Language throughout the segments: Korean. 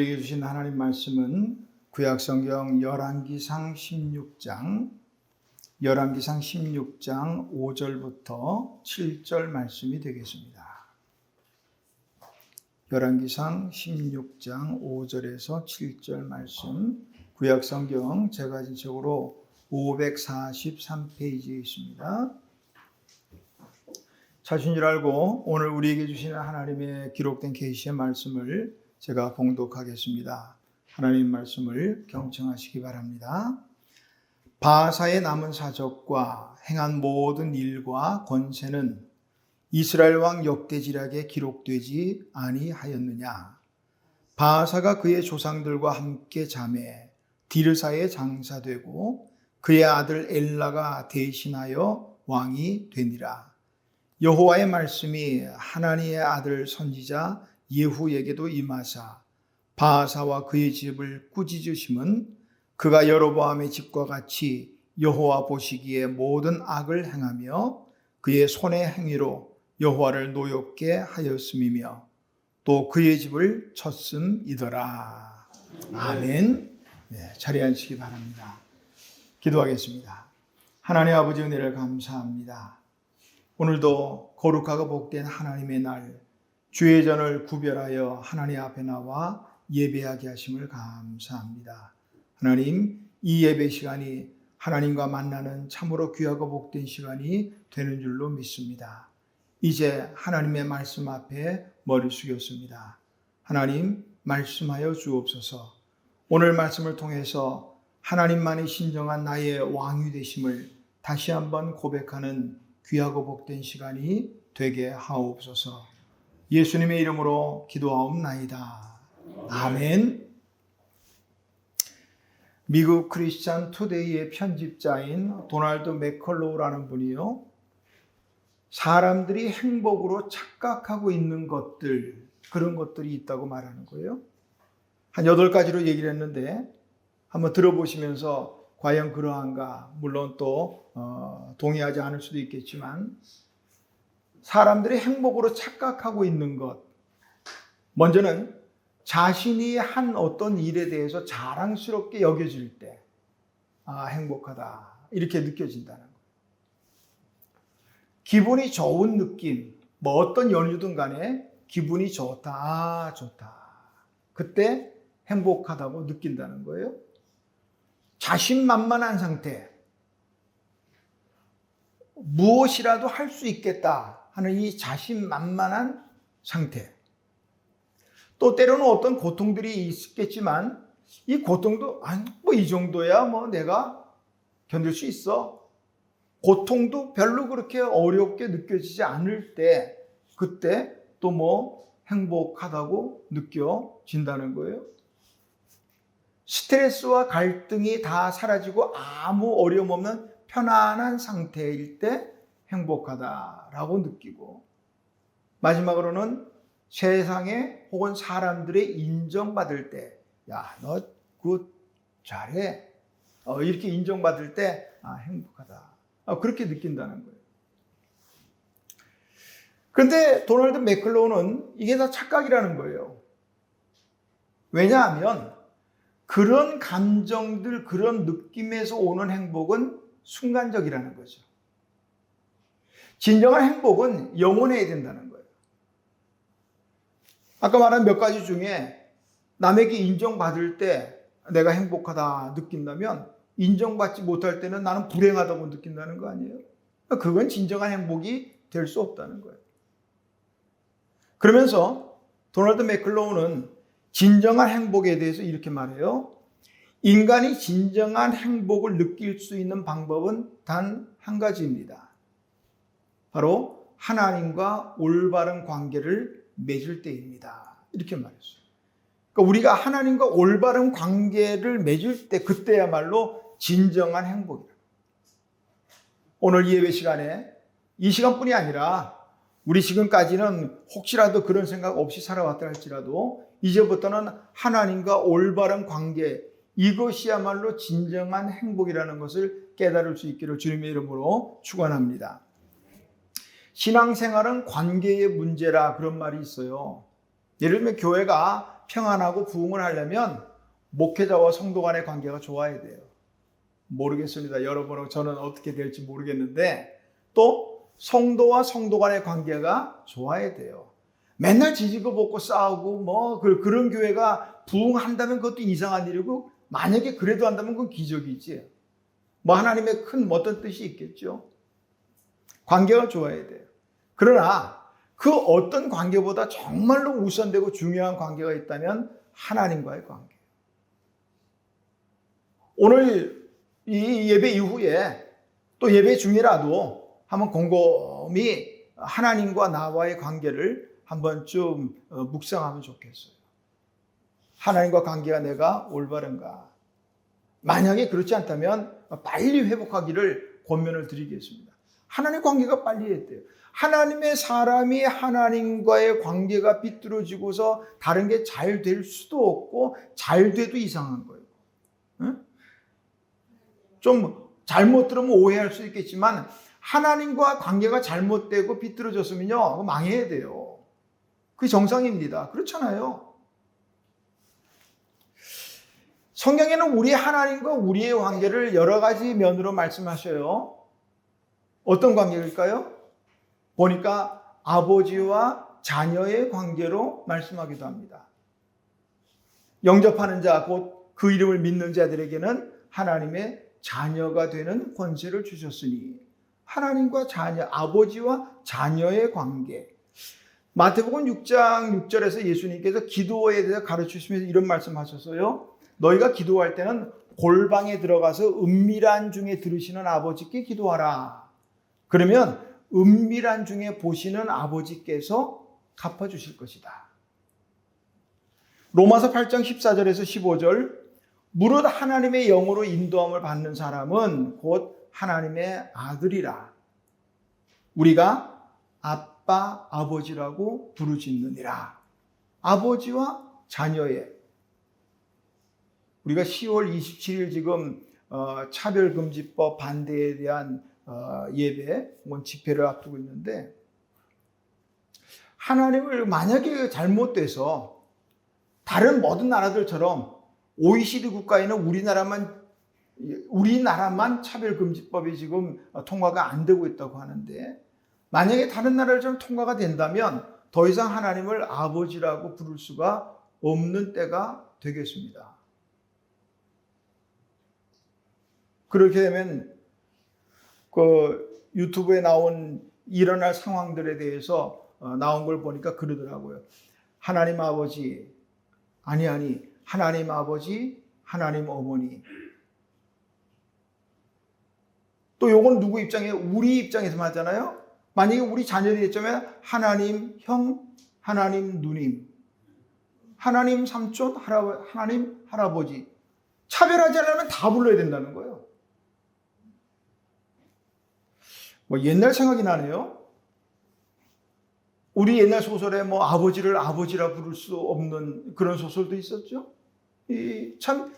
우리에게 주신 하나님 말씀은 구약성경 열왕기상 16장 5절부터 7절 말씀이 되겠습니다. 열왕기상 16장 5절에서 7절 말씀, 구약성경 제가 지적으로 543페이지에 있습니다. 찾으신 줄 알고 오늘 우리에게 주시는 하나님의 기록된 계시의 말씀을 제가 봉독하겠습니다. 하나님 말씀을 경청하시기 바랍니다. 바하사의 남은 사적과 행한 모든 일과 권세는 이스라엘 왕 역대지략에 기록되지 아니하였느냐? 바하사가 그의 조상들과 함께 잠에 디르사에 장사되고 그의 아들 엘라가 대신하여 왕이 되니라. 여호와의 말씀이 하나니의 아들 선지자 예후에게도 임하사 바하사와 그의 집을 꾸짖으심은 그가 여로보암의 집과 같이 여호와 보시기에 모든 악을 행하며 그의 손의 행위로 여호와를 노엽게 하였음이며 또 그의 집을 쳤음이더라. 아멘. 네, 자리에 앉으시기 바랍니다. 기도하겠습니다. 하나님 아버지 은혜를 감사합니다. 오늘도 거룩하고 복된 하나님의 날, 주의 전을 구별하여 하나님 앞에 나와 예배하게 하심을 감사합니다. 하나님, 이 예배 시간이 하나님과 만나는 참으로 귀하고 복된 시간이 되는 줄로 믿습니다. 이제 하나님의 말씀 앞에 머리 숙였습니다. 하나님, 말씀하여 주옵소서. 오늘 말씀을 통해서 하나님만이 신정한 나의 왕이 되심을 다시 한번 고백하는 귀하고 복된 시간이 되게 하옵소서. 예수님의 이름으로 기도하옵나이다. 아멘. 미국 크리스찬 투데이의 편집자인 도널드 맥컬로우라는 분이요, 사람들이 행복으로 착각하고 있는 것들, 그런 것들이 있다고 말하는 거예요. 한 8가지로 얘기를 했는데 한번 들어보시면서 과연 그러한가, 물론 또 동의하지 않을 수도 있겠지만, 사람들이 행복으로 착각하고 있는 것, 먼저는 자신이 한 어떤 일에 대해서 자랑스럽게 여겨질 때 행복하다, 이렇게 느껴진다는 거예요. 기분이 좋은 느낌, 뭐 어떤 연유든 간에 기분이 좋다, 좋다, 그때 행복하다고 느낀다는 거예요. 자신만만한 상태, 무엇이라도 할 수 있겠다 하는 이 자신만만한 상태. 또 때로는 어떤 고통들이 있겠지만 이 고통도 뭐 이 정도야 뭐 내가 견딜 수 있어. 고통도 별로 그렇게 어렵게 느껴지지 않을 때, 그때 또 뭐 행복하다고 느껴진다는 거예요. 스트레스와 갈등이 다 사라지고 아무 어려움 없는 편안한 상태일 때 행복하다라고 느끼고, 마지막으로는 세상에 혹은 사람들의 인정받을 때, 야, 너 굿, 잘해, 이렇게 인정받을 때 행복하다, 그렇게 느낀다는 거예요. 그런데 도널드 맥클로우는 이게 다 착각이라는 거예요. 왜냐하면 그런 감정들, 그런 느낌에서 오는 행복은 순간적이라는 거죠. 진정한 행복은 영원해야 된다는 거예요. 아까 말한 몇 가지 중에 남에게 인정받을 때 내가 행복하다 느낀다면, 인정받지 못할 때는 나는 불행하다고 느낀다는 거 아니에요? 그건 진정한 행복이 될 수 없다는 거예요. 그러면서 도널드 맥클로우는 진정한 행복에 대해서 이렇게 말해요. 인간이 진정한 행복을 느낄 수 있는 방법은 단 한 가지입니다. 바로 하나님과 올바른 관계를 맺을 때입니다. 이렇게 말했어요. 그러니까 우리가 하나님과 올바른 관계를 맺을 때, 그때야말로 진정한 행복이에요. 오늘 예배 시간에, 이 시간뿐이 아니라 우리 지금까지는 혹시라도 그런 생각 없이 살아왔다 할지라도 이제부터는 하나님과 올바른 관계, 이것이야말로 진정한 행복이라는 것을 깨달을 수 있기를 주님의 이름으로 축원합니다. 신앙생활은 관계의 문제라, 그런 말이 있어요. 예를 들면 교회가 평안하고 부흥을 하려면 목회자와 성도 간의 관계가 좋아야 돼요. 모르겠습니다. 여러분은 저는 어떻게 될지 모르겠는데 또 성도와 성도 간의 관계가 좋아야 돼요. 맨날 지지고 볶고 싸우고 뭐 그런 교회가 부흥한다면 그것도 이상한 일이고 만약에 그래도 한다면 그건 기적이지. 뭐 하나님의 큰 어떤 뜻이 있겠죠. 관계가 좋아야 돼요. 그러나 그 어떤 관계보다 정말로 우선되고 중요한 관계가 있다면 하나님과의 관계. 오늘 이 예배 이후에 또 예배 중이라도 한번 곰곰이 하나님과 나와의 관계를 한번 좀 묵상하면 좋겠어요. 하나님과 관계가 내가 올바른가? 만약에 그렇지 않다면 빨리 회복하기를 권면을 드리겠습니다. 하나님의 관계가 빨리 해야 돼요. 하나님의 사람이 하나님과의 관계가 삐뚤어지고서 다른 게 잘 될 수도 없고 잘 돼도 이상한 거예요. 응? 좀 잘못 들으면 오해할 수 있겠지만 하나님과 관계가 잘못되고 삐뚤어졌으면요 망해야 돼요. 그게 정상입니다. 그렇잖아요. 성경에는 우리 하나님과 우리의 관계를 여러 가지 면으로 말씀하셔요. 어떤 관계일까요? 보니까 아버지와 자녀의 관계로 말씀하기도 합니다. 영접하는 자, 곧 그 이름을 믿는 자들에게는 하나님의 자녀가 되는 권세를 주셨으니 하나님과 자녀, 아버지와 자녀의 관계. 마태복음 6장 6절에서 예수님께서 기도에 대해서 가르치시면서 이런 말씀하셨어요. 너희가 기도할 때는 골방에 들어가서 은밀한 중에 들으시는 아버지께 기도하라. 그러면 은밀한 중에 보시는 아버지께서 갚아주실 것이다. 로마서 8장 14절에서 15절 무릇 하나님의 영으로 인도함을 받는 사람은 곧 하나님의 아들이라. 우리가 아빠, 아버지라고 부르짖느니라. 아버지와 자녀의 우리가 10월 27일 지금 차별금지법 반대에 대한 예배, 집회를 앞두고 있는데 하나님을 만약에 잘못돼서 다른 모든 나라들처럼 OECD 국가에는 우리나라만 차별금지법이 지금 통과가 안 되고 있다고 하는데 만약에 다른 나라들처럼 통과가 된다면 더 이상 하나님을 아버지라고 부를 수가 없는 때가 되겠습니다. 그렇게 되면 그 유튜브에 나온 일어날 상황들에 대해서 나온 걸 보니까 그러더라고요. 하나님 아버지, 아니 하나님 아버지, 하나님 어머니. 또 요건 누구 입장에? 우리 입장에서 하잖아요. 만약에 우리 자녀들이 있자면 하나님 형, 하나님 누님, 하나님 삼촌, 하나님 할아버지. 차별하지 않으면 다 불러야 된다는 거예요. 뭐 옛날 생각이 나네요. 우리 옛날 소설에 뭐 아버지를 아버지라 부를 수 없는 그런 소설도 있었죠. 참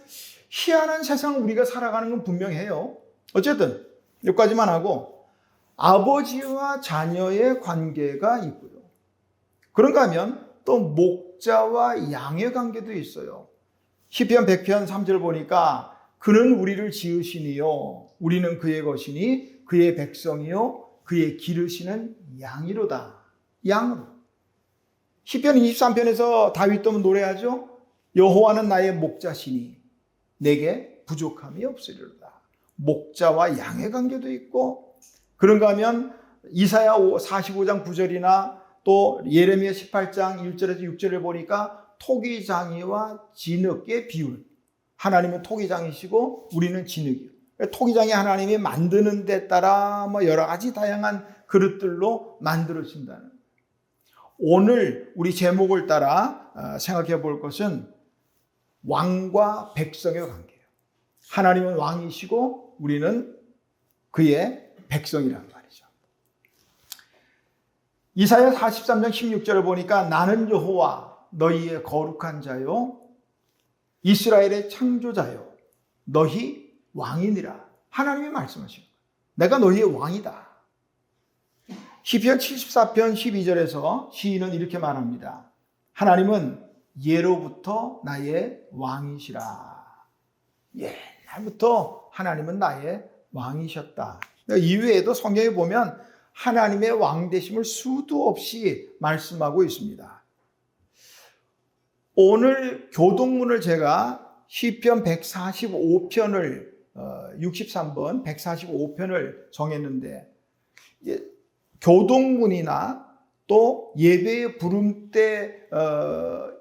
희한한 세상 우리가 살아가는 건 분명해요. 어쨌든 여기까지만 하고 아버지와 자녀의 관계가 있고요. 그런가 하면 또 목자와 양의 관계도 있어요. 시편 100편 3절 보니까 그는 우리를 지으시니요 우리는 그의 것이니 그의 백성이요 그의 기르시는 양이로다. 양으로. 시편 23편에서 다윗도 노래하죠. 여호와는 나의 목자시니 내게 부족함이 없으리로다. 목자와 양의 관계도 있고 그런가 하면 이사야 45장 9절이나 또 예레미야 18장 1절에서 6절을 보니까 토기장이와 진흙의 비율. 하나님은 토기장이시고 우리는 진흙이요. 토기장이 하나님이 만드는 데 따라 뭐 여러 가지 다양한 그릇들로 만들어진다는. 오늘 우리 제목을 따라 생각해 볼 것은 왕과 백성의 관계예요. 하나님은 왕이시고 우리는 그의 백성이란 말이죠. 이사야 43장 16절을 보니까 나는 여호와 너희의 거룩한 자요 이스라엘의 창조자요 너희 왕이니라. 하나님이 말씀하시는 거예요. 내가 너희의 왕이다. 시편 74편 12절에서 시인은 이렇게 말합니다. 하나님은 예로부터 나의 왕이시라. 옛날부터 하나님은 나의 왕이셨다. 이외에도 성경에 보면 하나님의 왕 되심을 수도 없이 말씀하고 있습니다. 오늘 교동문을 제가 시편 145편을 63번 145편을 정했는데, 교동문이나 또 예배의 부름 때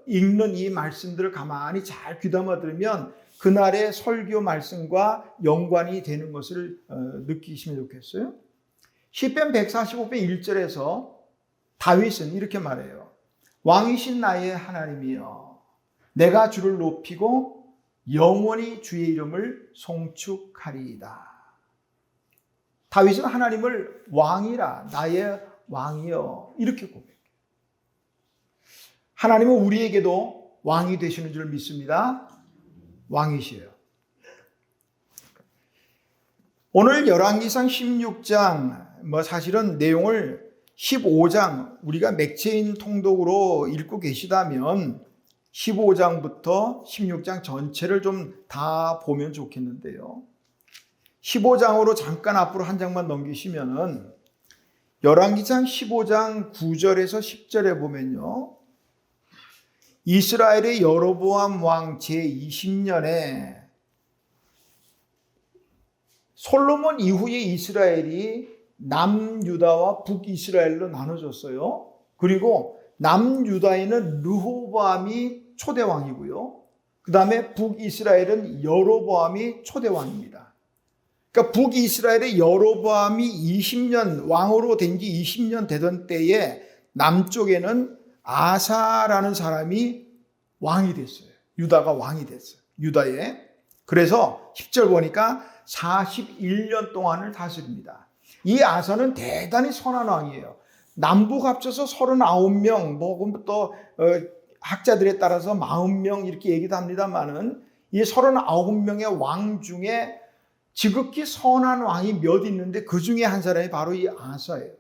읽는 이 말씀들을 가만히 잘 귀담아 들으면 그날의 설교 말씀과 연관이 되는 것을 느끼시면 좋겠어요. 시편 145편 1절에서 다윗은 이렇게 말해요. 왕이신 나의 하나님이여, 내가 주를 높이고 영원히 주의 이름을 송축하리이다. 다윗은 하나님을 왕이라, 나의 왕이여, 이렇게 고백해요. 하나님은 우리에게도 왕이 되시는 줄 믿습니다. 왕이시에요. 오늘 열왕기상 16장, 사실은 내용을 15장 우리가 맥체인 통독으로 읽고 계시다면 15장부터 16장 전체를 좀 다 보면 좋겠는데요. 15장으로 잠깐 앞으로 한 장만 넘기시면은 열왕기상 15장 9절에서 10절에 보면요. 이스라엘의 여로보암 왕 제20년에 솔로몬 이후에 이스라엘이 남유다와 북이스라엘로 나눠졌어요. 그리고 남유다에는 르호보암이 초대 왕이고요. 그 다음에 북이스라엘은 여로보암이 초대 왕입니다. 그러니까 북이스라엘의 여로보암이 20년 왕으로 된 지 20년 되던 때에 남쪽에는 아사라는 사람이 왕이 됐어요. 유다가 왕이 됐어요. 유다에. 그래서 10절 보니까 41년 동안을 다스립니다. 이 아사는 대단히 선한 왕이에요. 남북 합쳐서 39명, 또 학자들에 따라서 40명 이렇게 얘기도 합니다만은 이 39명의 왕 중에 지극히 선한 왕이 몇 있는데 그 중에 한 사람이 바로 이 아사예요.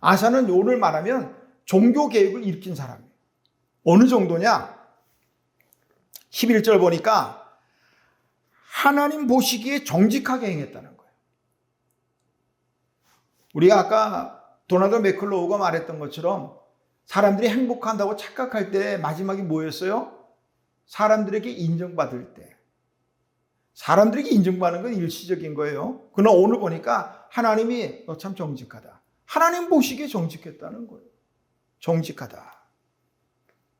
아사는 오늘 말하면 종교개혁을 일으킨 사람이에요. 어느 정도냐? 11절 보니까 하나님 보시기에 정직하게 행했다는 거예요. 우리가 아까 도나드 맥클로우가 말했던 것처럼 사람들이 행복한다고 착각할 때 마지막이 뭐였어요? 사람들에게 인정받을 때. 사람들에게 인정받는 건 일시적인 거예요. 그러나 오늘 보니까 하나님이 너 참 정직하다. 하나님 보시기에 정직했다는 거예요. 정직하다.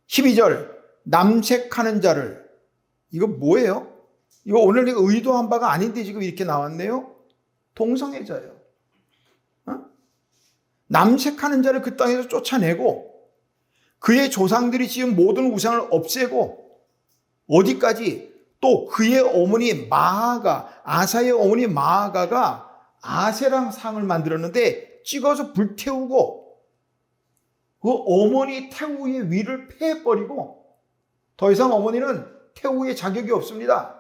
12절 남색하는 자를, 이거 뭐예요? 이거 오늘 내가 의도한 바가 아닌데 지금 이렇게 나왔네요. 동성애자예요. 남색하는 자를 그 땅에서 쫓아내고 그의 조상들이 지은 모든 우상을 없애고 어디까지? 또 그의 어머니 마아가, 아사의 어머니 마아가가 아세랑 상을 만들었는데 찍어서 불태우고 그 어머니 태우의 위를 패버리고 더 이상 어머니는 태우의 자격이 없습니다.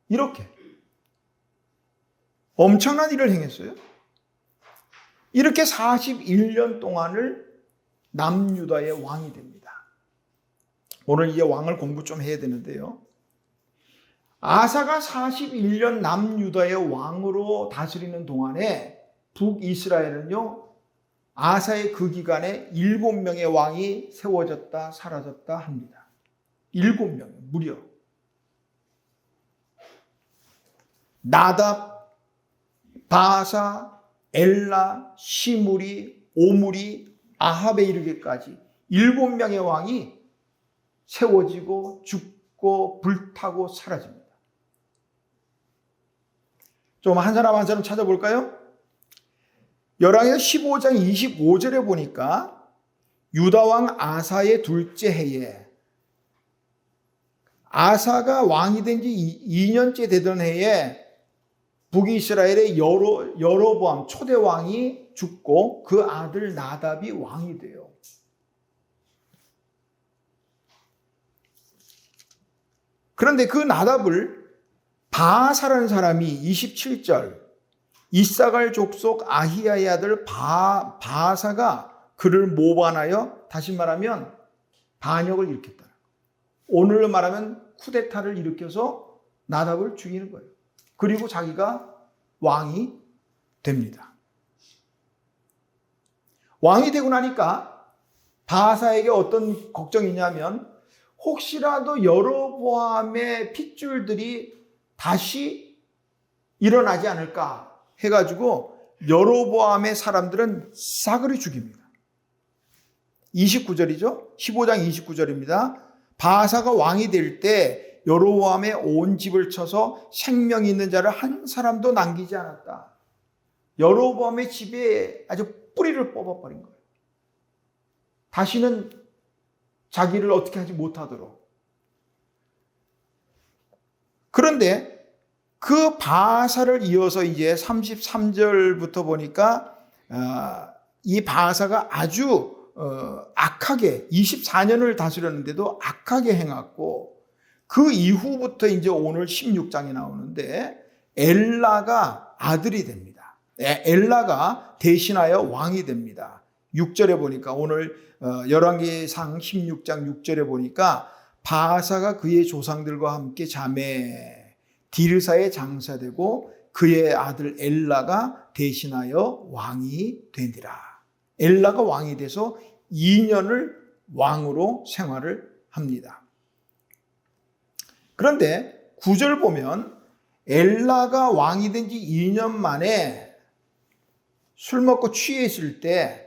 이렇게 엄청난 일을 행했어요. 이렇게 41년 동안을 남유다의 왕이 됩니다. 오늘 이제 왕을 공부 좀 해야 되는데요. 아사가 41년 남유다의 왕으로 다스리는 동안에 북이스라엘은요, 아사의 그 기간에 7명의 왕이 세워졌다 사라졌다 합니다. 7명 무려. 나답, 바사, 엘라, 시므리, 오므리, 아합에 이르기까지 7명의 왕이 세워지고 죽고 불타고 사라집니다. 좀 한 사람 한 사람 찾아볼까요? 열왕기상 15장 25절에 보니까 유다왕 아사의 둘째 해에, 아사가 왕이 된 지 2년째 되던 해에 북이스라엘의 여로보암 초대 왕이 죽고 그 아들 나답이 왕이 돼요. 그런데 그 나답을 바사라는 사람이 27절 이사갈 족속 아히야의 아들 바사가 그를 모반하여, 다시 말하면 반역을 일으켰다. 오늘로 말하면 쿠데타를 일으켜서 나답을 죽이는 거예요. 그리고 자기가 왕이 됩니다. 왕이 되고 나니까 바하사에게 어떤 걱정이 있냐면 혹시라도 여로보암의 핏줄들이 다시 일어나지 않을까 해가지고 여로보암의 사람들은 싸그리 죽입니다. 29절이죠. 15장 29절입니다. 바하사가 왕이 될 때 여로보암의 온 집을 쳐서 생명 있는 자를 한 사람도 남기지 않았다. 여로보암의 집에 아주 뿌리를 뽑아버린 거예요. 다시는 자기를 어떻게 하지 못하도록. 그런데 그 바하사를 이어서 이제 33절부터 보니까 이 바하사가 아주 악하게 24년을 다스렸는데도 악하게 행했고, 그 이후부터 이제 오늘 16장에 나오는데 엘라가 아들이 됩니다. 엘라가 대신하여 왕이 됩니다. 6절에 보니까 오늘 열왕기상 16장 6절에 보니까 바하사가 그의 조상들과 함께 자매 디르사에 장사되고 그의 아들 엘라가 대신하여 왕이 되니라. 엘라가 왕이 돼서 2년을 왕으로 생활을 합니다. 그런데 9절 보면 엘라가 왕이 된 지 2년 만에 술 먹고 취해 있을 때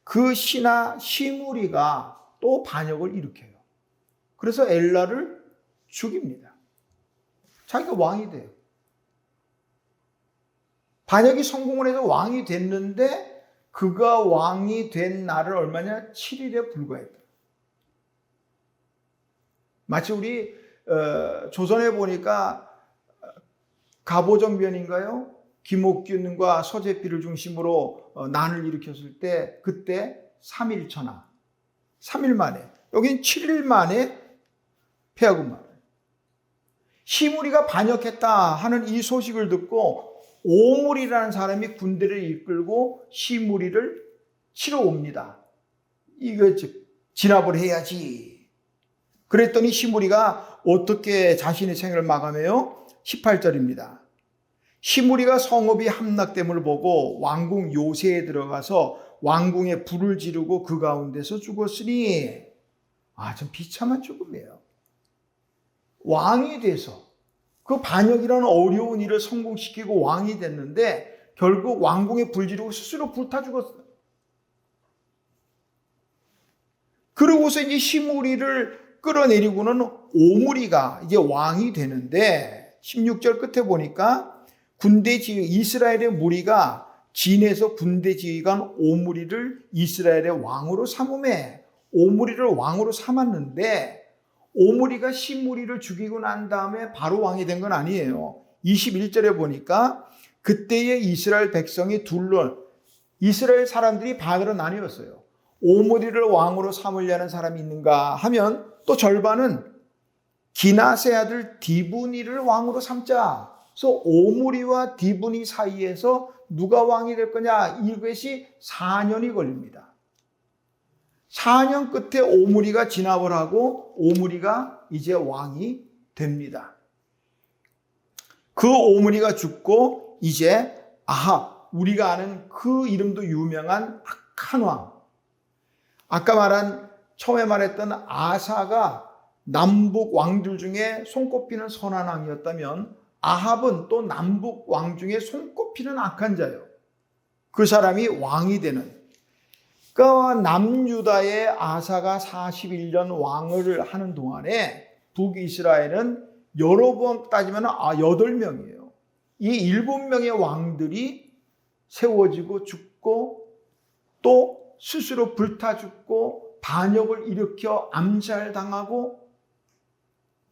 그 신하 시므리가 또 반역을 일으켜요. 그래서 엘라를 죽입니다. 자기가 왕이 돼요. 반역이 성공을 해서 왕이 됐는데 그가 왕이 된 날은 얼마냐? 7일에 불과했다. 마치 우리 조선에 보니까 가보정변인가요? 김옥균과 서재필을 중심으로 난을 일으켰을 때 그때 3일 천하, 3일 만에, 여긴 7일 만에 패하고 말아요. 시므리가 반역했다 하는 이 소식을 듣고 오물이라는 사람이 군대를 이끌고 시므리를 치러 옵니다. 이거 진압을 해야지. 그랬더니 시므리가 어떻게 자신의 생을 마감해요? 18절입니다. 시므리가 성읍이 함락됨을 보고 왕궁 요새에 들어가서 왕궁에 불을 지르고 그 가운데서 죽었으니, 좀 비참한 죽음이에요. 왕이 돼서 그 반역이라는 어려운 일을 성공시키고 왕이 됐는데 결국 왕궁에 불 지르고 스스로 불타 죽었어요. 그러고서 이제 시므리를 끌어내리고는 오므리가 이제 왕이 되는데 16절 끝에 보니까 군대 지휘 이스라엘의 무리가 진에서 군대 지휘관 오므리를 이스라엘의 왕으로 삼음해. 오므리를 왕으로 삼았는데 오므리가 시므리를 죽이고 난 다음에 바로 왕이 된 건 아니에요. 21절에 보니까 그때의 이스라엘 백성이 이스라엘 사람들이 반으로 나뉘었어요. 오므리를 왕으로 삼으려는 사람이 있는가 하면 또 절반은 기낫의 아들 디브니를 왕으로 삼자. 그래서 오므리와 디브니 사이에서 누가 왕이 될 거냐, 이것이 4년이 걸립니다. 4년 끝에 오므리가 진압을 하고 오므리가 이제 왕이 됩니다. 그 오므리가 죽고 이제 아합, 우리가 아는 그 이름도 유명한 악한 왕, 아까 처음에 말했던 아사가 남북 왕들 중에 손꼽히는 선한 왕이었다면 아합은 또 남북 왕 중에 손꼽히는 악한 자예요. 그 사람이 왕이 되는. 그러니까 남유다의 아사가 41년 왕을 하는 동안에 북이스라엘은 여로보암 따지면 8명이에요. 이 7명의 왕들이 세워지고 죽고 또 스스로 불타 죽고 반역을 일으켜 암살당하고,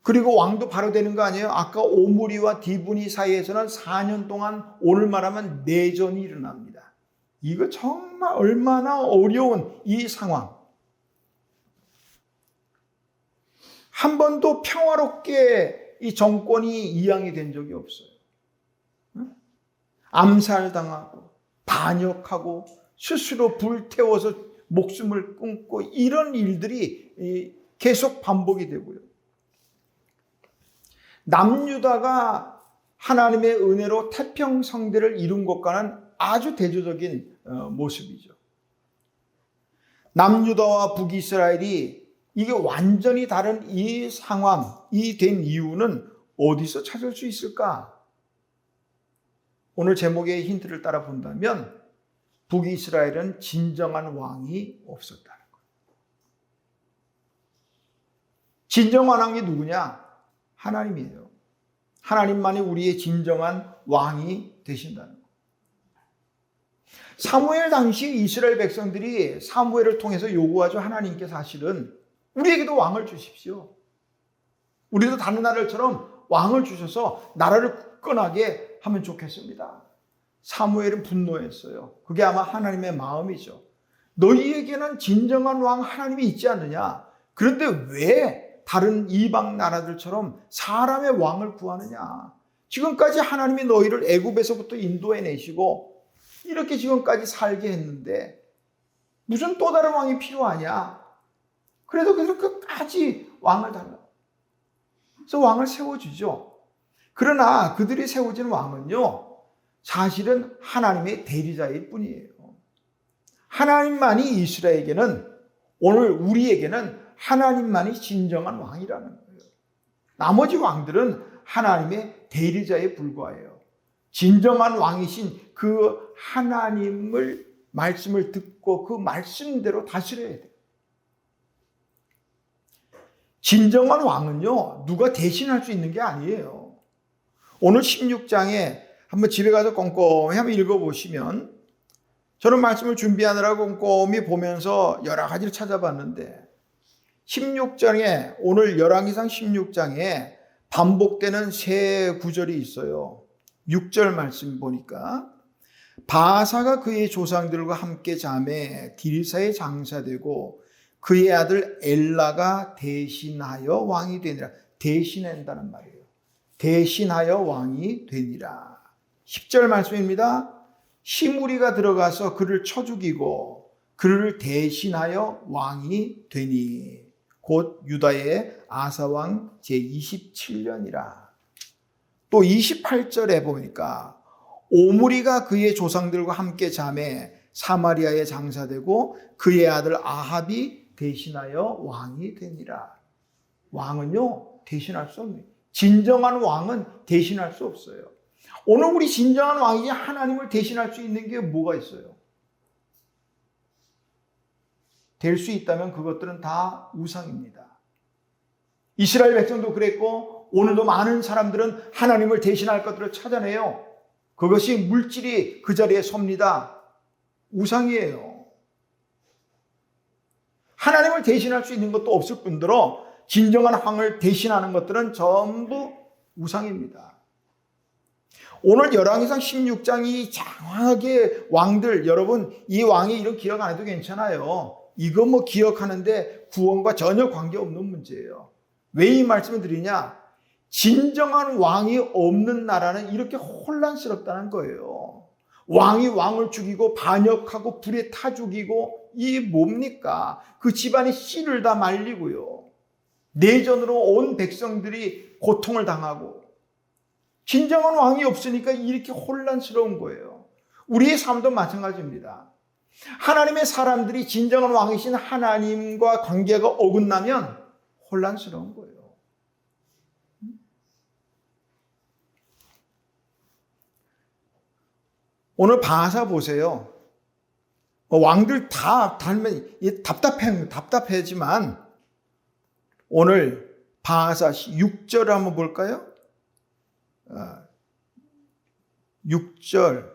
그리고 왕도 바로 되는 거 아니에요? 아까 오므리와 디브니 사이에서는 4년 동안 오늘 말하면 내전이 일어납니다. 이거 정말 얼마나 어려운 이 상황. 한 번도 평화롭게 이 정권이 이양이 된 적이 없어요. 암살당하고 반역하고 스스로 불태워서 목숨을 끊고 이런 일들이 계속 반복이 되고요. 남유다가 하나님의 은혜로 태평성대를 이룬 것과는 아주 대조적인 모습이죠. 남유다와 북이스라엘이 이게 완전히 다른 이 상황이 된 이유는 어디서 찾을 수 있을까? 오늘 제목의 힌트를 따라 본다면 북이스라엘은 진정한 왕이 없었다는 거예요. 진정한 왕이 누구냐? 하나님이에요. 하나님만이 우리의 진정한 왕이 되신다는 거예요. 사무엘 당시 이스라엘 백성들이 사무엘을 통해서 요구하죠. 하나님께 사실은 우리에게도 왕을 주십시오. 우리도 다른 나라들처럼 왕을 주셔서 나라를 굳건하게 하면 좋겠습니다. 사무엘은 분노했어요. 그게 아마 하나님의 마음이죠. 너희에게는 진정한 왕 하나님이 있지 않느냐? 그런데 왜 다른 이방 나라들처럼 사람의 왕을 구하느냐? 지금까지 하나님이 너희를 애굽에서부터 인도해 내시고 이렇게 지금까지 살게 했는데 무슨 또 다른 왕이 필요하냐? 그래도 끝까지 왕을 달라. 그래서 왕을 세워주죠. 그러나 그들이 세워진 왕은요, 사실은 하나님의 대리자일 뿐이에요. 하나님만이 이스라엘에게는, 오늘 우리에게는 하나님만이 진정한 왕이라는 거예요. 나머지 왕들은 하나님의 대리자에 불과해요. 진정한 왕이신 그 하나님을 말씀을 듣고 그 말씀대로 다스려야 돼요. 진정한 왕은요, 누가 대신할 수 있는 게 아니에요. 오늘 16장에 한번 집에 가서 꼼꼼히 한번 읽어보시면, 저는 말씀을 준비하느라고 꼼꼼히 보면서 여러 가지를 찾아봤는데 16장에, 오늘 열왕기상 16장에 반복되는 세 구절이 있어요. 6절 말씀 보니까 바사가 그의 조상들과 함께 잠에 디르사에 장사되고 그의 아들 엘라가 대신하여 왕이 되니라. 대신한다는 말이에요. 대신하여 왕이 되니라. 10절 말씀입니다. 시므리가 들어가서 그를 쳐 죽이고 그를 대신하여 왕이 되니 곧 유다의 아사왕 제27년이라. 또 28절에 보니까 오므리가 그의 조상들과 함께 잠에 사마리아에 장사되고 그의 아들 아합이 대신하여 왕이 되니라. 왕은요, 대신할 수 없네요. 진정한 왕은 대신할 수 없어요. 오늘 우리 진정한 왕이 하나님을 대신할 수 있는 게 뭐가 있어요? 될 수 있다면 그것들은 다 우상입니다. 이스라엘 백성도 그랬고 오늘도 많은 사람들은 하나님을 대신할 것들을 찾아내요. 그것이 물질이 그 자리에 섭니다. 우상이에요. 하나님을 대신할 수 있는 것도 없을 뿐더러 진정한 왕을 대신하는 것들은 전부 우상입니다. 오늘 열왕기상 16장이 장황하게 왕들, 여러분 이 왕의 이름 기억 안 해도 괜찮아요. 이거 뭐 기억하는데 구원과 전혀 관계없는 문제예요. 왜 이 말씀을 드리냐? 진정한 왕이 없는 나라는 이렇게 혼란스럽다는 거예요. 왕이 왕을 죽이고 반역하고 불에 타 죽이고 이 뭡니까? 그 집안이 씨를 다 말리고요. 내전으로 온 백성들이 고통을 당하고 진정한 왕이 없으니까 이렇게 혼란스러운 거예요. 우리의 삶도 마찬가지입니다. 하나님의 사람들이 진정한 왕이신 하나님과 관계가 어긋나면 혼란스러운 거예요. 오늘 바사 보세요. 왕들 다 닮은 답답하지만 오늘 바사 6절을 한번 볼까요? 6절.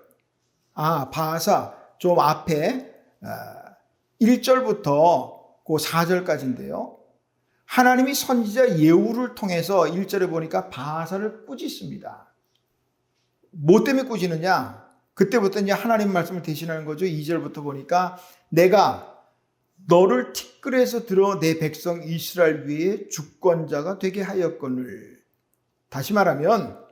바사 좀 앞에 1절부터 그 4절까지인데요. 하나님이 선지자 예후를 통해서 1절에 보니까 바사를 꾸짖습니다. 뭐 때문에 꾸짖느냐? 그때부터 이제 하나님 말씀을 대신하는 거죠. 2절부터 보니까 내가 너를 티끌에서 들어 내 백성 이스라엘 위에 주권자가 되게 하였거늘. 다시 말하면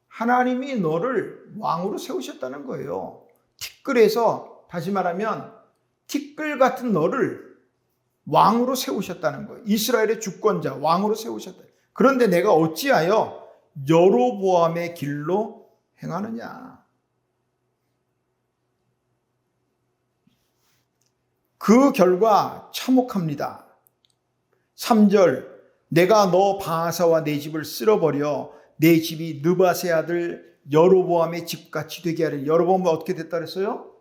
하나님이 너를 왕으로 세우셨다는 거예요. 티끌에서, 다시 말하면 티끌 같은 너를 왕으로 세우셨다는 거예요. 이스라엘의 주권자, 왕으로 세우셨다. 그런데 내가 어찌하여 여로보암의 길로 행하느냐. 그 결과 참혹합니다. 3절, 내가 너 바하사와 내 집을 쓸어버려 내 집이 느밧의 아들 여로보암의 집같이 되게 하리니. 여로보암은 어떻게 됐다 그랬어요?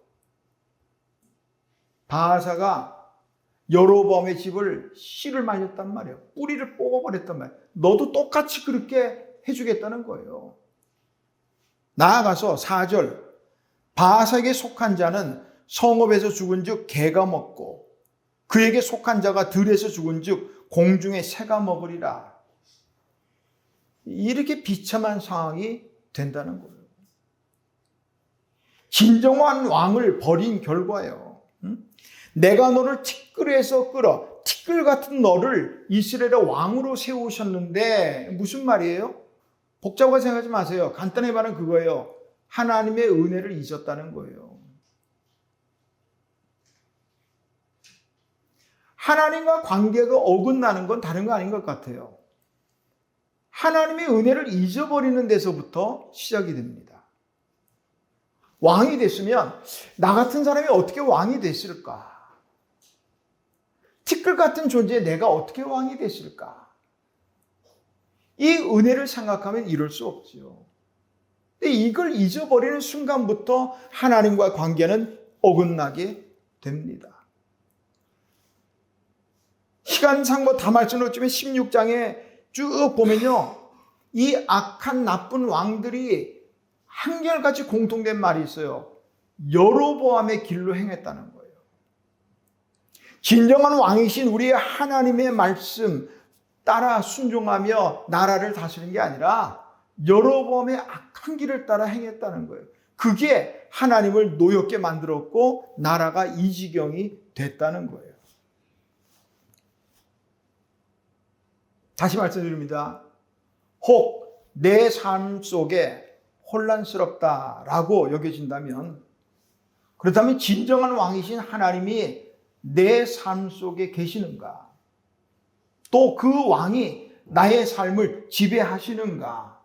바하사가 여로보암의 집을 씨를 말렸단 말이에요. 뿌리를 뽑아버렸단 말이에요. 너도 똑같이 그렇게 해주겠다는 거예요. 나아가서 4절, 바하사에게 속한 자는 성읍에서 죽은 즉 개가 먹고 그에게 속한 자가 들에서 죽은 즉 공중에 새가 먹으리라. 이렇게 비참한 상황이 된다는 거예요. 진정한 왕을 버린 결과예요. 내가 너를 티끌에서 끌어, 티끌 같은 너를 이스라엘의 왕으로 세우셨는데 무슨 말이에요? 복잡하게 생각하지 마세요. 간단히 말하면 그거예요. 하나님의 은혜를 잊었다는 거예요. 하나님과 관계가 어긋나는 건 다른 거 아닌 것 같아요. 하나님의 은혜를 잊어버리는 데서부터 시작이 됩니다. 왕이 됐으면 나 같은 사람이 어떻게 왕이 됐을까? 티끌 같은 존재에 내가 어떻게 왕이 됐을까? 이 은혜를 생각하면 이럴 수 없죠. 근데 이걸 잊어버리는 순간부터 하나님과 관계는 어긋나게 됩니다. 시간상 다 말씀드렸지만 16장에 쭉 보면요. 이 악한 나쁜 왕들이 한결같이 공통된 말이 있어요. 여로보암의 길로 행했다는 거예요. 진정한 왕이신 우리 하나님의 말씀 따라 순종하며 나라를 다스리는 게 아니라 여로보암의 악한 길을 따라 행했다는 거예요. 그게 하나님을 노엽게 만들었고 나라가 이 지경이 됐다는 거예요. 다시 말씀드립니다. 혹 내 삶 속에 혼란스럽다라고 여겨진다면, 그렇다면 진정한 왕이신 하나님이 내 삶 속에 계시는가? 또 그 왕이 나의 삶을 지배하시는가?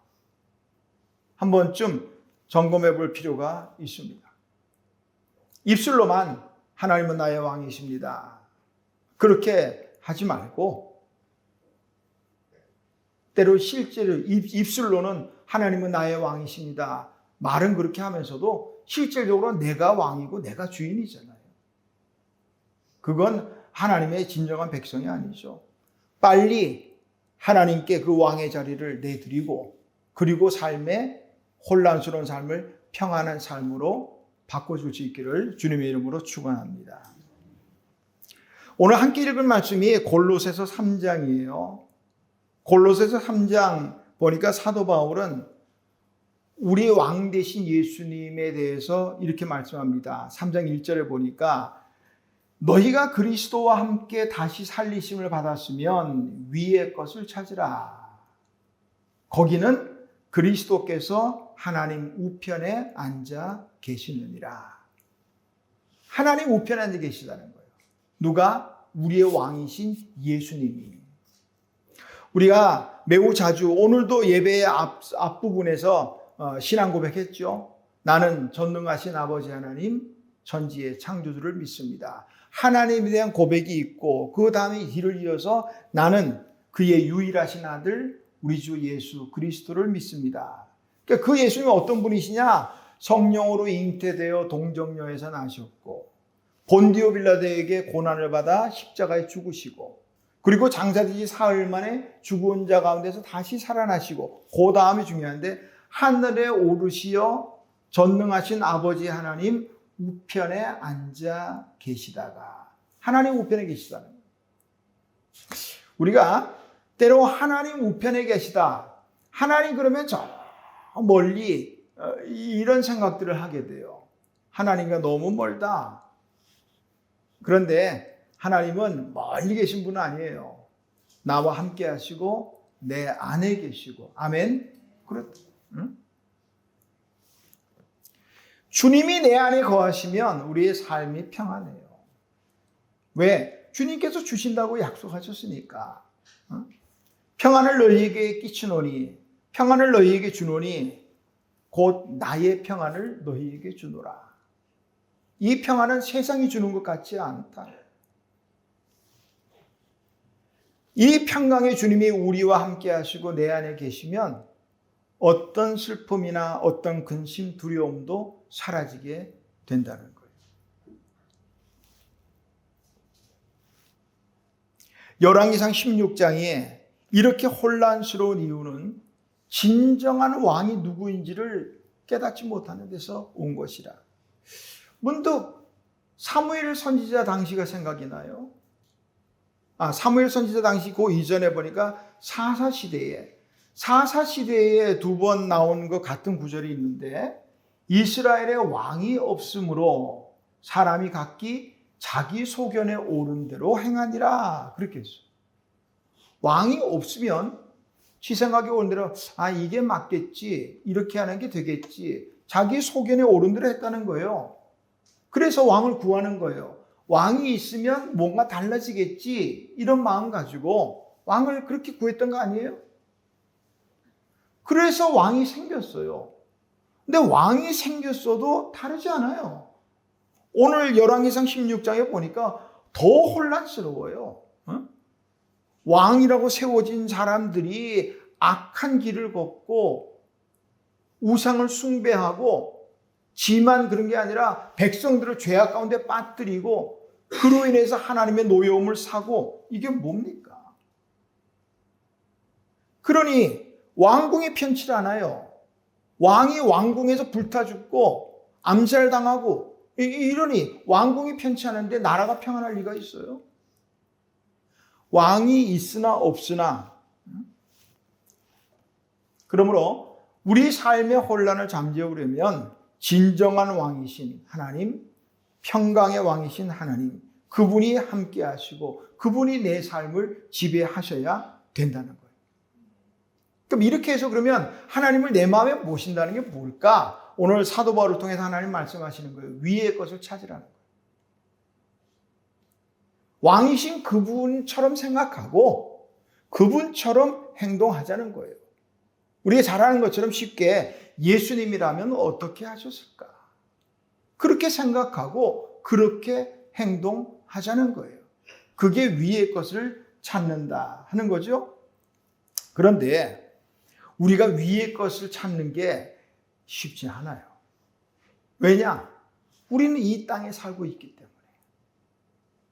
한 번쯤 점검해 볼 필요가 있습니다. 입술로만 하나님은 나의 왕이십니다. 그렇게 하지 말고 때로 실제로 입술로는 하나님은 나의 왕이십니다. 말은 그렇게 하면서도 실질적으로 내가 왕이고 내가 주인이잖아요. 그건 하나님의 진정한 백성이 아니죠. 빨리 하나님께 그 왕의 자리를 내드리고 그리고 삶의 혼란스러운 삶을 평안한 삶으로 바꿔줄 수 있기를 주님의 이름으로 축원합니다. 오늘 함께 읽은 말씀이 골로새서 3장이에요. 골로새서 3장 보니까 사도 바울은 우리 왕 되신 예수님에 대해서 이렇게 말씀합니다. 3장 1절에 보니까 너희가 그리스도와 함께 다시 살리심을 받았으면 위의 것을 찾으라. 거기는 그리스도께서 하나님 우편에 앉아 계시느니라. 하나님 우편에 앉아 계시다는 거예요. 누가? 우리의 왕이신 예수님이. 우리가 매우 자주 오늘도 예배의 앞부분에서 신앙 고백했죠. 나는 전능하신 아버지 하나님 천지의 창조주를 믿습니다. 하나님에 대한 고백이 있고 그 다음에 뒤를 이어서 나는 그의 유일하신 아들 우리 주 예수 그리스도를 믿습니다. 그러니까 그 예수님은 어떤 분이시냐? 성령으로 잉태되어 동정녀에서 나셨고 본디오 빌라도에게 고난을 받아 십자가에 죽으시고 그리고 장사되지 사흘 만에 죽은 자 가운데서 다시 살아나시고 그 다음이 중요한데 하늘에 오르시어 전능하신 아버지 하나님 우편에 앉아 계시다가 하나님 우편에 계시다는 거예요. 우리가 때로 하나님 우편에 계시다. 하나님 그러면 저 멀리 이런 생각들을 하게 돼요. 하나님과 너무 멀다. 그런데 하나님은 멀리 계신 분은 아니에요. 나와 함께 하시고 내 안에 계시고. 아멘. 그렇다. 응? 주님이 내 안에 거하시면 우리의 삶이 평안해요. 왜? 주님께서 주신다고 약속하셨으니까. 평안을 너희에게 끼치노니, 평안을 너희에게 주노니 곧 나의 평안을 너희에게 주노라. 이 평안은 세상이 주는 것 같지 않다. 이 평강의 주님이 우리와 함께 하시고 내 안에 계시면 어떤 슬픔이나 어떤 근심, 두려움도 사라지게 된다는 거예요. 열왕기상 16장에 이렇게 혼란스러운 이유는 진정한 왕이 누구인지를 깨닫지 못하는 데서 온 것이라. 문득 사무엘 선지자 당시가 생각이 나요. 사무엘 선지자 당시 그 이전에 보니까 사사시대에 두 번 나온 것 같은 구절이 있는데, 이스라엘에 왕이 없으므로 사람이 각기 자기 소견에 오른 대로 행하니라, 그렇게 했어요. 왕이 없으면 지 생각에 오른 대로 이게 맞겠지, 이렇게 하는 게 되겠지, 자기 소견에 오른 대로 했다는 거예요. 그래서 왕을 구하는 거예요. 왕이 있으면 뭔가 달라지겠지, 이런 마음 가지고 왕을 그렇게 구했던 거 아니에요? 그래서 왕이 생겼어요. 근데 왕이 생겼어도 다르지 않아요. 오늘 열왕기상 16장에 보니까 더 혼란스러워요. 왕이라고 세워진 사람들이 악한 길을 걷고 우상을 숭배하고, 지만 그런 게 아니라 백성들을 죄악 가운데 빠뜨리고 그로 인해서 하나님의 노여움을 사고, 이게 뭡니까? 그러니 왕궁이 편치 않아요. 왕이 왕궁에서 불타 죽고 암살당하고 이러니 왕궁이 편치 않은데 나라가 평안할 리가 있어요? 왕이 있으나 없으나, 그러므로 우리 삶의 혼란을 잠재우려면 진정한 왕이신 하나님, 평강의 왕이신 하나님, 그분이 함께 하시고 그분이 내 삶을 지배하셔야 된다는 거예요. 그럼 이렇게 해서 그러면 하나님을 내 마음에 모신다는 게 뭘까? 오늘 사도 바울을 통해서 하나님 말씀하시는 거예요. 위의 것을 찾으라는 거예요. 왕이신 그분처럼 생각하고 그분처럼 행동하자는 거예요. 우리가 잘 아는 것처럼 쉽게 예수님이라면 어떻게 하셨을까? 그렇게 생각하고 그렇게 행동하자는 거예요. 그게 위의 것을 찾는다 하는 거죠. 그런데 우리가 위의 것을 찾는 게 쉽지 않아요. 왜냐? 우리는 이 땅에 살고 있기 때문에.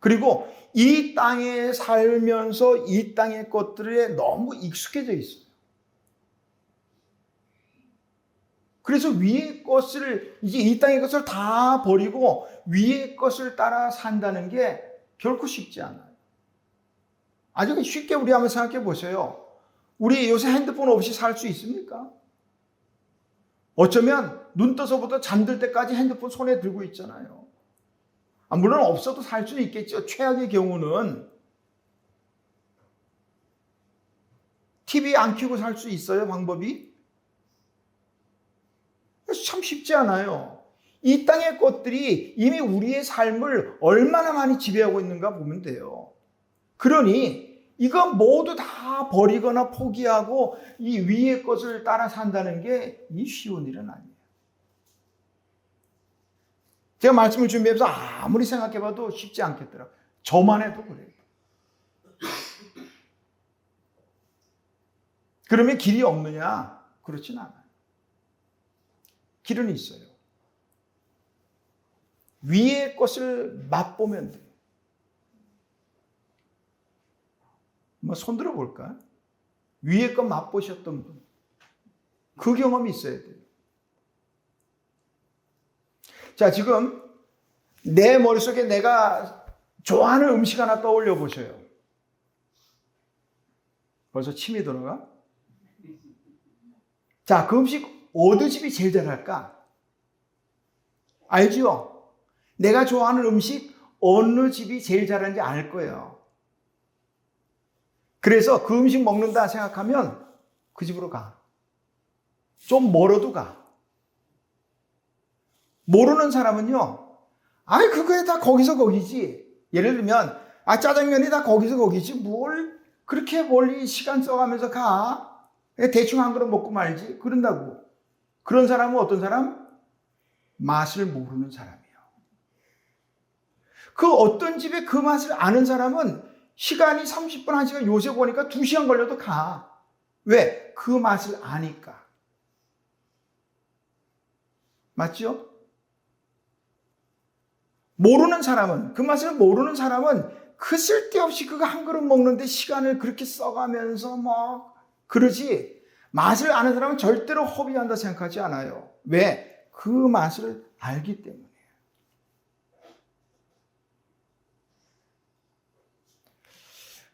그리고 이 땅에 살면서 이 땅의 것들에 너무 익숙해져 있어요. 그래서 위의 것을, 이제 이 땅의 것을 다 버리고 위의 것을 따라 산다는 게 결코 쉽지 않아요. 아주 쉽게 우리 한번 생각해 보세요. 우리 요새 핸드폰 없이 살 수 있습니까? 어쩌면 눈 떠서부터 잠들 때까지 핸드폰 손에 들고 있잖아요. 물론 없어도 살 수는 있겠죠. 최악의 경우는 TV 안 켜고 살 수 있어요, 방법이? 참 쉽지 않아요. 이 땅의 것들이 이미 우리의 삶을 얼마나 많이 지배하고 있는가 보면 돼요. 그러니 이거 모두 다 버리거나 포기하고 이 위의 것을 따라 산다는 게 이 쉬운 일은 아니에요. 제가 말씀을 준비해서 아무리 생각해봐도 쉽지 않겠더라고요. 저만 해도 그래요. 그러면 길이 없느냐? 그렇진 않아요. 길은 있어요. 위의 것을 맛보면 돼요. 손 들어볼까? 위의 것 맛보셨던 분. 그 경험이 있어야 돼요. 자, 지금 내 머릿속에 내가 좋아하는 음식 하나 떠올려 보셔요. 벌써 침이 돌아가? 자, 그 음식 어느 집이 제일 잘할까? 알죠? 내가 좋아하는 음식 어느 집이 제일 잘하는지 알 거예요. 그래서 그 음식 먹는다 생각하면 그 집으로 가. 좀 멀어도 가. 모르는 사람은요, 그거에 다 거기서 거기지. 예를 들면 짜장면이 다 거기서 거기지 뭘 그렇게 멀리 시간 써가면서 가. 대충 한 그릇 먹고 말지. 그런다고. 그런 사람은 어떤 사람? 맛을 모르는 사람이에요. 그 어떤 집에 그 맛을 아는 사람은 시간이 30분, 1시간, 요새 보니까 2시간 걸려도 가. 왜? 그 맛을 아니까. 맞죠? 모르는 사람은, 그 맛을 모르는 사람은 그 쓸데없이 그거 한 그릇 먹는데 시간을 그렇게 써가면서 그러지. 맛을 아는 사람은 절대로 허비한다 생각하지 않아요. 왜? 그 맛을 알기 때문에.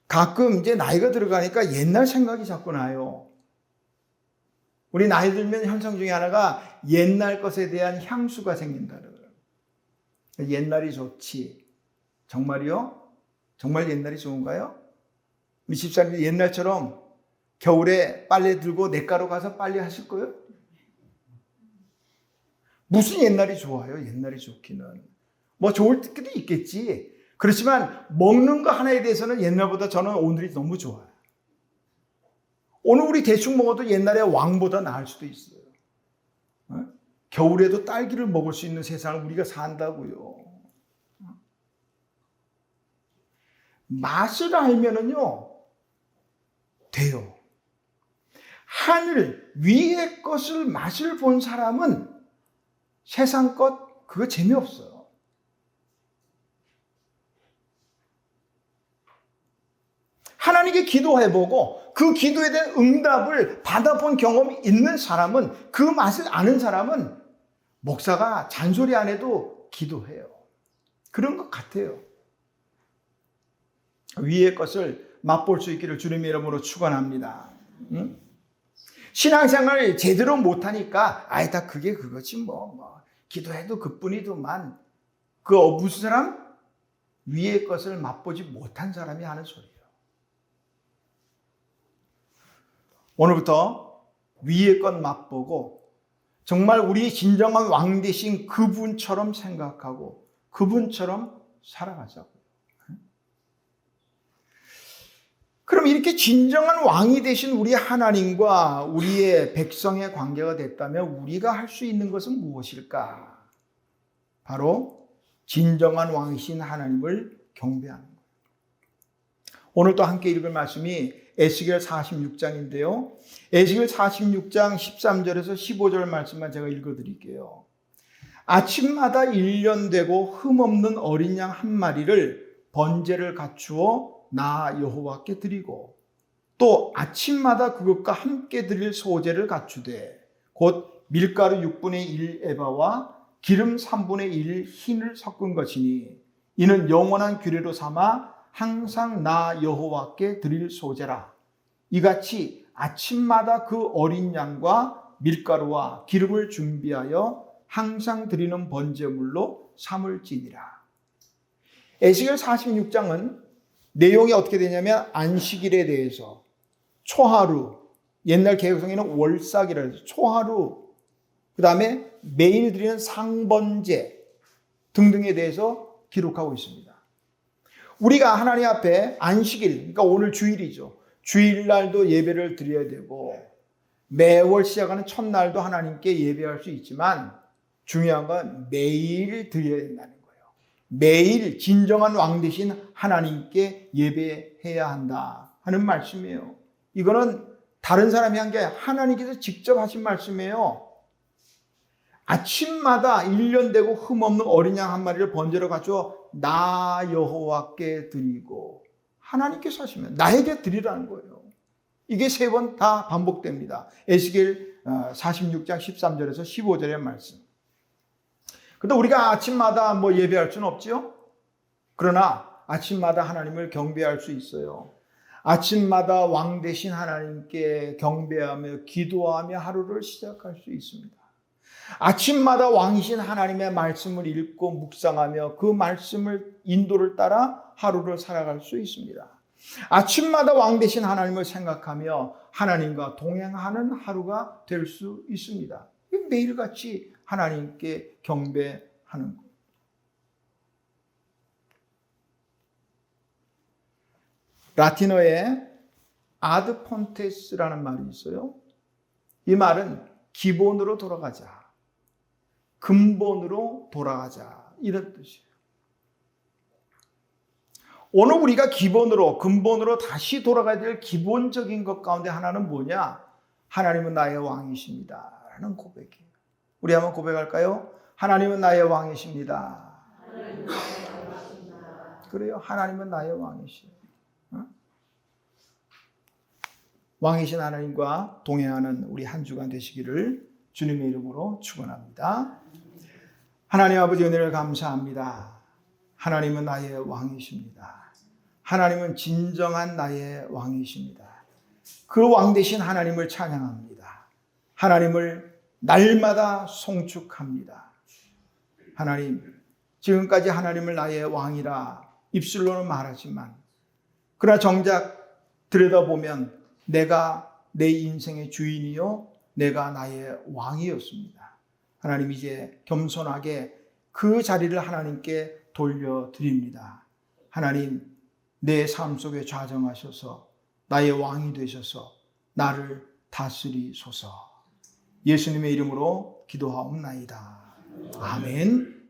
가끔 이제 나이가 들어가니까 옛날 생각이 자꾸 나요. 우리 나이 들면 현상 중에 하나가 옛날 것에 대한 향수가 생긴다는 거예요. 옛날이 좋지. 정말이요? 정말 옛날이 좋은가요? 우리 집사님 옛날처럼 겨울에 빨래 들고 냇가로 가서 빨래 하실 거예요? 무슨 옛날이 좋아요? 옛날이 좋기는. 좋을 때도 있겠지. 그렇지만 먹는 거 하나에 대해서는 옛날보다 저는 오늘이 너무 좋아요. 오늘 우리 대충 먹어도 옛날에 왕보다 나을 수도 있어요. 겨울에도 딸기를 먹을 수 있는 세상을 우리가 산다고요. 맛을 알면은요, 돼요. 하늘 위의 것을 맛을 본 사람은 세상 것 그거 재미없어요. 하나님께 기도해보고 그 기도에 대한 응답을 받아본 경험이 있는 사람은, 그 맛을 아는 사람은 목사가 잔소리 안 해도 기도해요. 그런 것 같아요. 위의 것을 맛볼 수 있기를 주님의 이름으로 축원합니다. 응? 신앙생활을 제대로 못하니까 다 그게 그거지 기도해도 그뿐이더만. 무슨 사람? 위의 것을 맛보지 못한 사람이 하는 소리예요. 오늘부터 위의 것 맛보고 정말 우리 진정한 왕 되신 그분처럼 생각하고 그분처럼 살아가자고요. 그럼 이렇게 진정한 왕이 되신 우리 하나님과 우리의 백성의 관계가 됐다면 우리가 할 수 있는 것은 무엇일까? 바로 진정한 왕이신 하나님을 경배하는 거예요. 오늘 또 함께 읽을 말씀이 에스겔 46장인데요. 에스겔 46장 13절에서 15절 말씀만 제가 읽어드릴게요. 아침마다 1년 되고 흠없는 어린 양 한 마리를 번제를 갖추어 나 여호와께 드리고 또 아침마다 그것과 함께 드릴 소제를 갖추되 곧 밀가루 6분의 1 에바와 기름 3분의 1 흰을 섞은 것이니 이는 영원한 규례로 삼아 항상 나 여호와께 드릴 소제라. 이같이 아침마다 그 어린 양과 밀가루와 기름을 준비하여 항상 드리는 번제물로 삼을지니라. 에스겔 46장은 내용이 어떻게 되냐면 안식일에 대해서 초하루, 옛날 개혁성에는 월삭이라 해서 초하루, 그 다음에 매일 드리는 상번제 등등에 대해서 기록하고 있습니다. 우리가 하나님 앞에 안식일, 그러니까 오늘 주일이죠. 주일날도 예배를 드려야 되고 매월 시작하는 첫날도 하나님께 예배할 수 있지만 중요한 건 매일 드려야 된다는 거예요. 매일 진정한 왕 되신 하나님께 예배해야 한다 하는 말씀이에요. 이거는 다른 사람이 한 게 하나님께서 직접 하신 말씀이에요. 아침마다 1년 되고 흠없는 어린 양 한 마리를 번제로 갖추어 나 여호와께 드리고, 하나님께서 하시면 나에게 드리라는 거예요. 이게 3번 다 반복됩니다. 에스겔 46장 13절에서 15절의 말씀. 근데 우리가 아침마다 예배할 수는 없죠. 그러나 아침마다 하나님을 경배할 수 있어요. 아침마다 왕 되신 하나님께 경배하며 기도하며 하루를 시작할 수 있습니다. 아침마다 왕이신 하나님의 말씀을 읽고 묵상하며 그 말씀을 인도를 따라 하루를 살아갈 수 있습니다. 아침마다 왕 되신 하나님을 생각하며 하나님과 동행하는 하루가 될 수 있습니다. 매일같이 하나님께 경배하는 것. 라틴어에 아드 폰테스라는 말이 있어요. 이 말은 기본으로 돌아가자, 근본으로 돌아가자, 이런 뜻이에요. 오늘 우리가 기본으로, 근본으로 다시 돌아가야 될 기본적인 것 가운데 하나는 뭐냐? 하나님은 나의 왕이십니다 라는 고백이에요. 우리 한번 고백할까요? 하나님은 나의 왕이십니다. 그래요. 하나님은 나의 왕이시에요. 왕이신 하나님과 동행하는 우리 한 주간 되시기를 주님의 이름으로 축원합니다. 하나님 아버지 은혜를 감사합니다. 하나님은 나의 왕이십니다. 하나님은 진정한 나의 왕이십니다. 그 왕 되신 하나님을 찬양합니다. 하나님을 날마다 송축합니다. 하나님, 지금까지 하나님을 나의 왕이라 입술로는 말하지만 그러나 정작 들여다보면 내가 내 인생의 주인이요 내가 나의 왕이었습니다. 하나님, 이제 겸손하게 그 자리를 하나님께 돌려드립니다. 하나님, 내 삶 속에 좌정하셔서 나의 왕이 되셔서 나를 다스리소서. 예수님의 이름으로 기도하옵나이다. 아멘.